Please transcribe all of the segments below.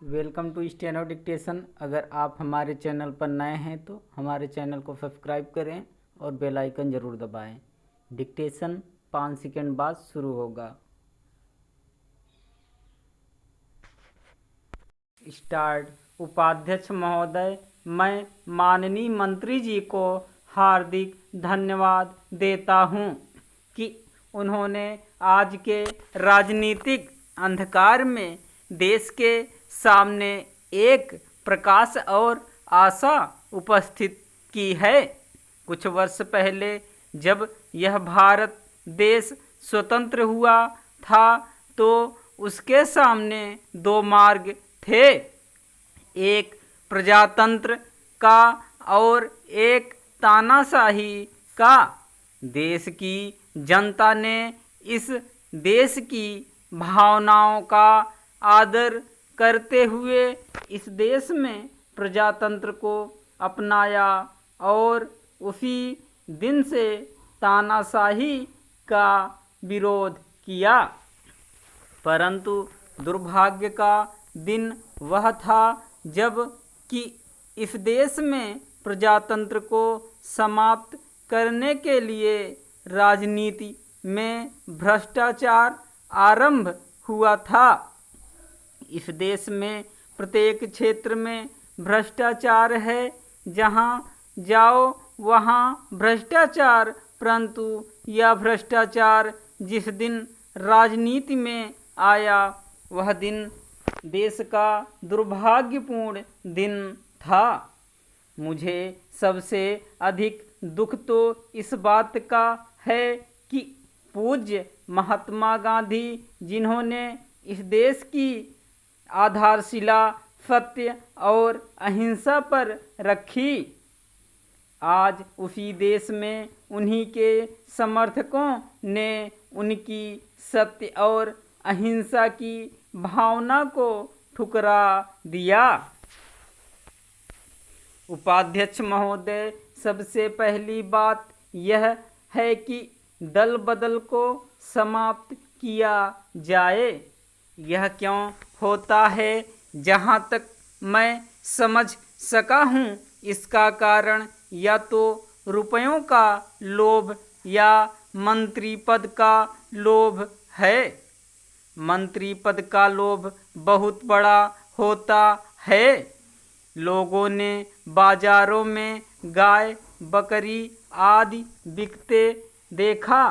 Welcome to steno dictation. अगर आप हमारे चैनल पर नए हैं तो हमारे चैनल को सब्सक्राइब करें और बेल आइकन ज़रूर दबाएं। डिक्टेशन 5 सेकंड बाद शुरू होगा। स्टार्ट। उपाध्यक्ष महोदय, मैं माननीय मंत्री जी को हार्दिक धन्यवाद देता हूं कि उन्होंने आज के राजनीतिक अंधकार में देश के सामने एक प्रकाश और आशा उपस्थित की है। कुछ वर्ष पहले जब यह भारत देश स्वतंत्र हुआ था तो उसके सामने दो मार्ग थे, एक प्रजातंत्र का और एक तानाशाही का। देश की जनता ने इस देश की भावनाओं का आदर करते हुए इस देश में प्रजातंत्र को अपनाया और उसी दिन से तानाशाही का विरोध किया। परंतु दुर्भाग्य का दिन वह था जब कि इस देश में प्रजातंत्र को समाप्त करने के लिए राजनीति में भ्रष्टाचार आरंभ हुआ था। इस देश में प्रत्येक क्षेत्र में भ्रष्टाचार है, जहां जाओ वहां भ्रष्टाचार। परंतु यह भ्रष्टाचार जिस दिन राजनीति में आया वह दिन देश का दुर्भाग्यपूर्ण दिन था। मुझे सबसे अधिक दुख तो इस बात का है कि पूज्य महात्मा गांधी, जिन्होंने इस देश की आधारशिला सत्य और अहिंसा पर रखी, आज उसी देश में उन्हीं के समर्थकों ने उनकी सत्य और अहिंसा की भावना को ठुकरा दिया। उपाध्यक्ष महोदय, सबसे पहली बात यह है कि दल बदल को समाप्त किया जाए। यह क्यों होता है? जहाँ तक मैं समझ सका हूँ, इसका कारण या तो रुपयों का लोभ या मंत्री पद का लोभ है। मंत्री पद का लोभ बहुत बड़ा होता है। लोगों ने बाजारों में गाय बकरी आदि बिकते देखा,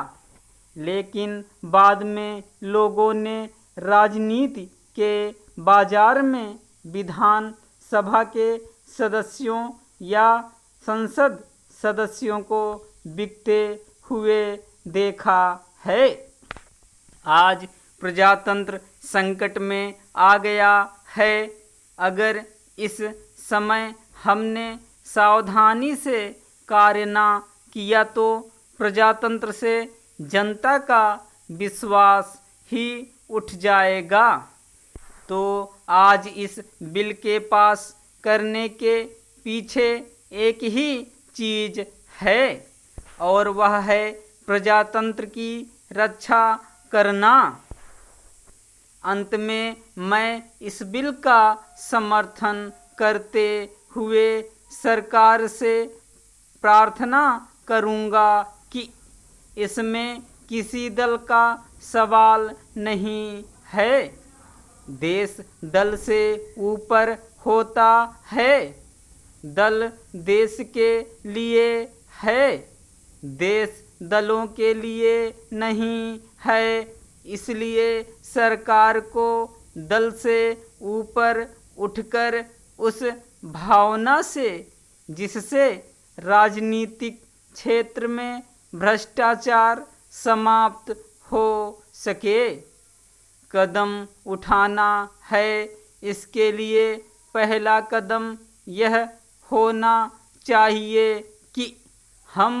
लेकिन बाद में लोगों ने राजनीति के बाजार में विधान सभा के सदस्यों या संसद सदस्यों को बिकते हुए देखा है। आज प्रजातंत्र संकट में आ गया है। अगर इस समय हमने सावधानी से कार्य न किया तो प्रजातंत्र से जनता का विश्वास ही उठ जाएगा। तो आज इस बिल के पास करने के पीछे एक ही चीज़ है और वह है प्रजातंत्र की रक्षा करना। अंत में मैं इस बिल का समर्थन करते हुए सरकार से प्रार्थना करूंगा कि इसमें किसी दल का सवाल नहीं है। देश दल से ऊपर होता है। दल देश के लिए है, देश दलों के लिए नहीं है। इसलिए सरकार को दल से ऊपर उठकर उस भावना से जिससे राजनीतिक क्षेत्र में भ्रष्टाचार समाप्त हो सके, कदम उठाना है। इसके लिए पहला कदम यह होना चाहिए कि हम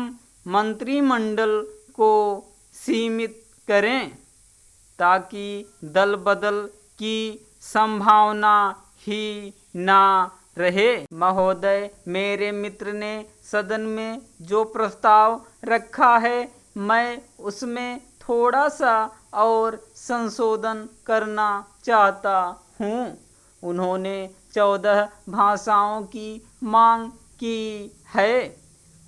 मंत्रिमंडल को सीमित करें ताकि दल बदल की संभावना ही ना रहे। महोदय, मेरे मित्र ने सदन में जो प्रस्ताव रखा है, मैं उसमें थोड़ा सा और संशोधन करना चाहता हूँ। उन्होंने 14 भाषाओं की मांग की है,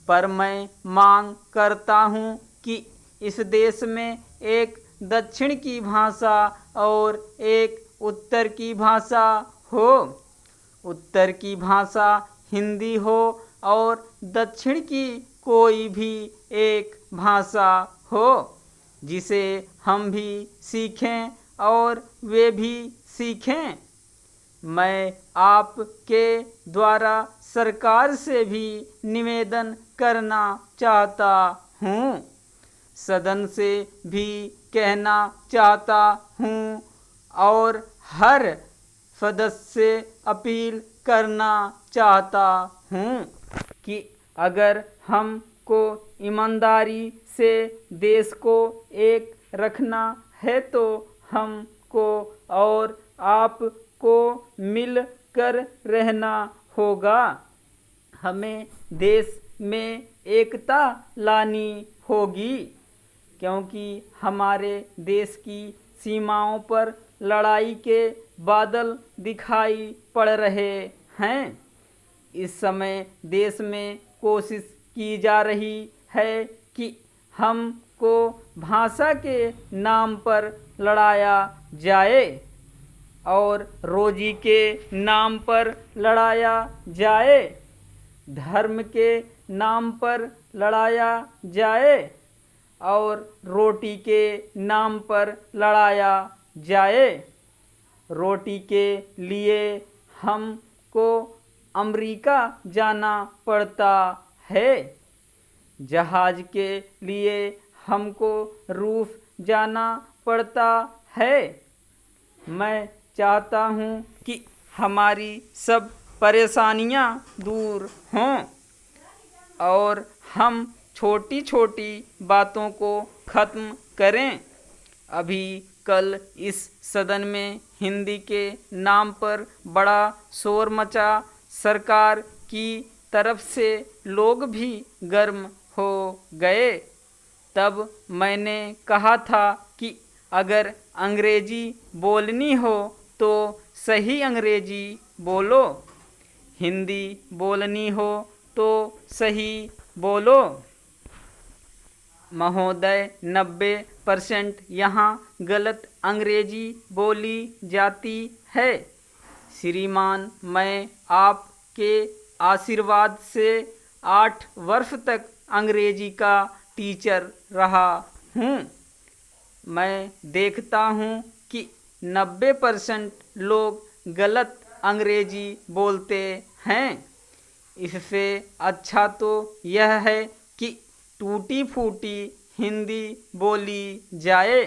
पर मैं मांग करता हूँ कि इस देश में एक दक्षिण की भाषा और एक उत्तर की भाषा हो। उत्तर की भाषा हिंदी हो और दक्षिण की कोई भी एक भाषा हो जिसे हम भी सीखें और वे भी सीखें। मैं आपके द्वारा सरकार से भी निवेदन करना चाहता हूँ, सदन से भी कहना चाहता हूँ और हर सदस्य से अपील करना चाहता हूँ कि अगर हमको ईमानदारी से देश को एक रखना है तो हमको और आपको मिलकर रहना होगा। हमें देश में एकता लानी होगी, क्योंकि हमारे देश की सीमाओं पर लड़ाई के बादल दिखाई पड़ रहे हैं। इस समय देश में कोशिश की जा रही है कि हमको भाषा के नाम पर लड़ाया जाए और रोजी के नाम पर लड़ाया जाए, धर्म के नाम पर लड़ाया जाए और रोटी के नाम पर लड़ाया जाए। रोटी के लिए हमको अमेरिका जाना पड़ता है, जहाज के लिए हमको रूस जाना पड़ता है। मैं चाहता हूँ कि हमारी सब परेशानियाँ दूर हों और हम छोटी छोटी बातों को ख़त्म करें। अभी कल इस सदन में हिंदी के नाम पर बड़ा शोर मचा। सरकार की तरफ से लोग भी गर्म हो गए। तब मैंने कहा था कि अगर अंग्रेजी बोलनी हो तो सही अंग्रेजी बोलो, हिंदी बोलनी हो तो सही बोलो। महोदय, 90% यहाँ गलत अंग्रेजी बोली जाती है। श्रीमान, मैं आपके आशीर्वाद से 8 वर्ष तक अंग्रेजी का टीचर रहा हूँ। मैं देखता हूँ कि 90% लोग गलत अंग्रेजी बोलते हैं। इससे अच्छा तो यह है कि टूटी फूटी हिंदी बोली जाए।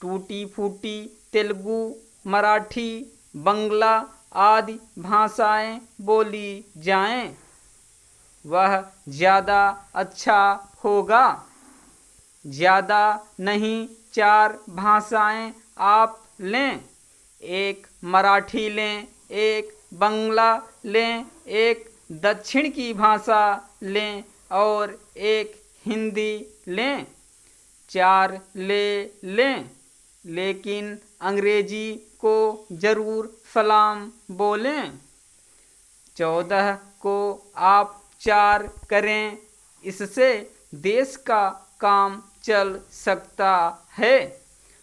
टूटी फूटी तेलुगु, मराठी, बंगला आदि भाषाएं बोली जाएं, वह ज़्यादा अच्छा होगा। ज़्यादा नहीं, 4 भाषाएं आप लें, एक मराठी लें, एक बंगला लें, एक दक्षिण की भाषा लें और एक हिंदी लें। 4 ले लें, लेकिन अंग्रेजी को ज़रूर सलाम बोलें। 14 को आप 4 करें, इससे देश का काम चल सकता है।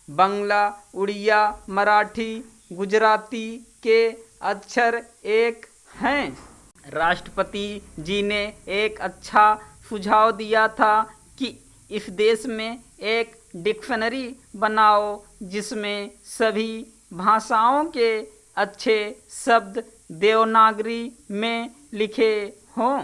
बंगला, उड़िया, मराठी, गुजराती के अक्षर एक हैं। राष्ट्रपति जी ने एक अच्छा सुझाव दिया था कि इस देश में एक डिक्शनरी बनाओ जिसमें सभी भाषाओं के अच्छे शब्द देवनागरी में लिखे हों।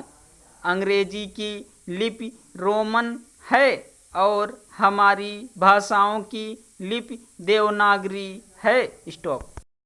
अंग्रेजी की लिपि रोमन है और हमारी भाषाओं की लिपि देवनागरी है। स्टॉप।